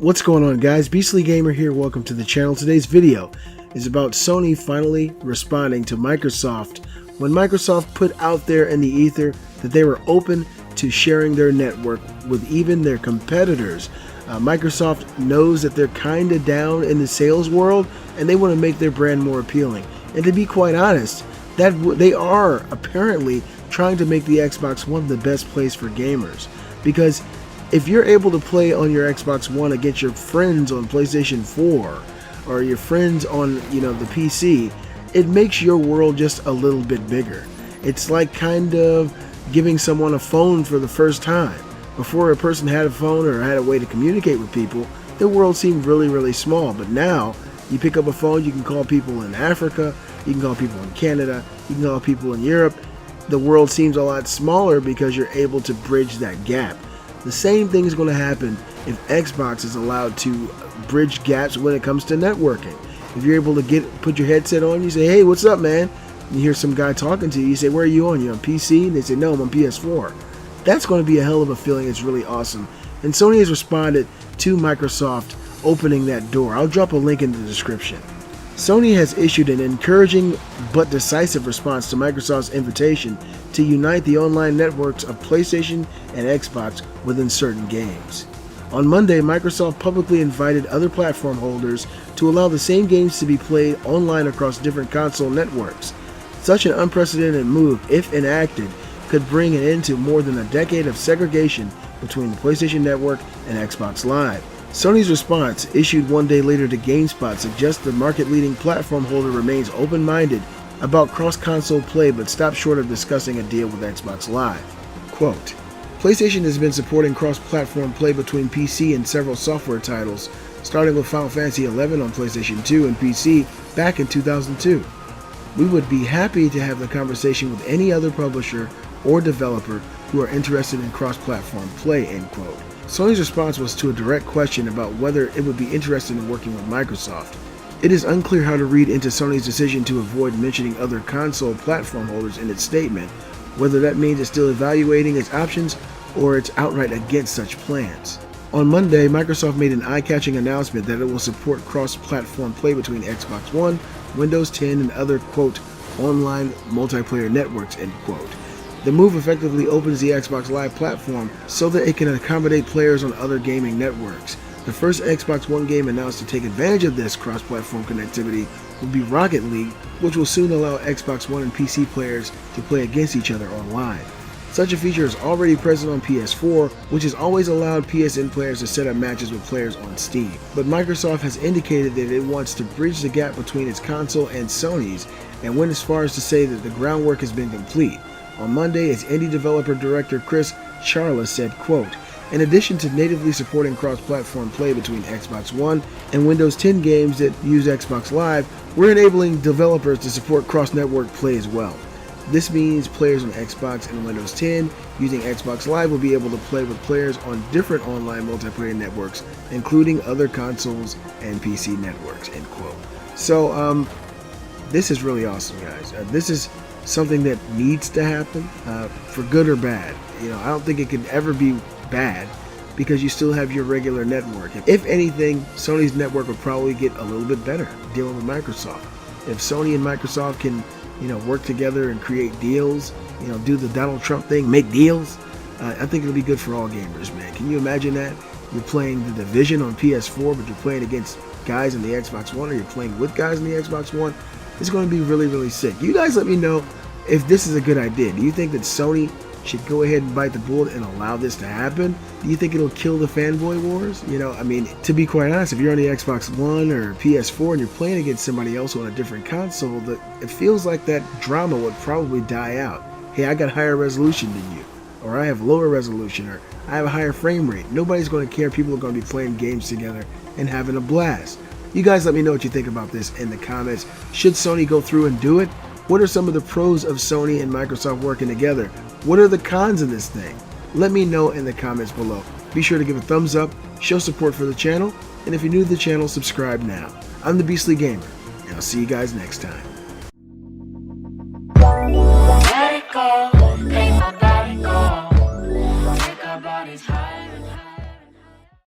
What's going on, guys? Beastlygamer here. Welcome to the channel. Today's video is about Sony finally responding to Microsoft when Microsoft put out there in the ether that they were open to sharing their network with even their competitors. Microsoft knows that they're kind of down in the sales world and they want to make their brand more appealing. And to be quite honest, that they are apparently trying to make the Xbox One the best place for gamers, because if you're able to play on your Xbox One against your friends on PlayStation 4 or your friends on, the PC, it makes your world just a little bit bigger. It's like kind of giving someone a phone for the first time. Before a person had a phone or had a way to communicate with people, the world seemed really, really small. But now, you pick up a phone, you can call people in Africa, you can call people in Canada, you can call people in Europe. The world seems a lot smaller because you're able to bridge that gap. The same thing is going to happen if Xbox is allowed to bridge gaps when it comes to networking. If you're able to put your headset on, you say, "Hey, what's up, man?" You hear some guy talking to you, you say, "Where are you on? You on PC?" And they say, "No, I'm on PS4. That's going to be a hell of a feeling. It's really awesome. And Sony has responded to Microsoft opening that door. I'll drop a link in the description. Sony has issued an encouraging but decisive response to Microsoft's invitation to unite the online networks of PlayStation and Xbox within certain games. On Monday, Microsoft publicly invited other platform holders to allow the same games to be played online across different console networks. Such an unprecedented move, if enacted, could bring an end to more than a decade of segregation between the PlayStation Network and Xbox Live. Sony's response, issued one day later to GameSpot, suggests the market-leading platform holder remains open-minded about cross-console play but stopped short of discussing a deal with Xbox Live. Quote, "PlayStation has been supporting cross-platform play between PC and several software titles, starting with Final Fantasy XI on PlayStation 2 and PC back in 2002. We would be happy to have the conversation with any other publisher or developer who are interested in cross-platform play," end quote. Sony's response was to a direct question about whether it would be interested in working with Microsoft. It is unclear how to read into Sony's decision to avoid mentioning other console platform holders in its statement, whether that means it's still evaluating its options or it's outright against such plans. On Monday, Microsoft made an eye-catching announcement that it will support cross-platform play between Xbox One, Windows 10, and other, quote, online multiplayer networks, end quote. The move effectively opens the Xbox Live platform so that it can accommodate players on other gaming networks. The first Xbox One game announced to take advantage of this cross-platform connectivity will be Rocket League, which will soon allow Xbox One and PC players to play against each other online. Such a feature is already present on PS4, which has always allowed PSN players to set up matches with players on Steam. But Microsoft has indicated that it wants to bridge the gap between its console and Sony's, and went as far as to say that the groundwork has been complete. On Monday, its indie developer director Chris Charles said, quote, "In addition to natively supporting cross-platform play between Xbox One and Windows 10 games that use Xbox Live, we're enabling developers to support cross-network play as well. This means players on Xbox and Windows 10 using Xbox Live will be able to play with players on different online multiplayer networks, including other consoles and PC networks," end quote. So, this is really awesome, guys. This is something that needs to happen, for good or bad. I don't think it could ever be bad because you still have your regular network. If anything, Sony's network would probably get a little bit better dealing with Microsoft. If Sony and Microsoft can, work together and create deals, do the Donald Trump thing, make deals, I think it'll be good for all gamers, man. Can you imagine that? You're playing The Division on PS4, but you're playing against guys on the Xbox One, or you're playing with guys on the Xbox One. It's going to be really, really sick. You guys let me know if this is a good idea. Do you think that Sony should go ahead and bite the bullet and allow this to happen? Do you think it'll kill the fanboy wars? To be quite honest, if you're on the Xbox One or PS4 and you're playing against somebody else on a different console, it feels like that drama would probably die out. Hey, I got higher resolution than you, or I have lower resolution, or I have a higher frame rate. Nobody's going to care. People are going to be playing games together and having a blast. You guys let me know what you think about this in the comments. Should Sony go through and do it? What are some of the pros of Sony and Microsoft working together? What are the cons of this thing? Let me know in the comments below. Be sure to give a thumbs up, show support for the channel, and if you're new to the channel, subscribe now. I'm the Beastly Gamer, and I'll see you guys next time. Let it go, make my body go, take our bodies high.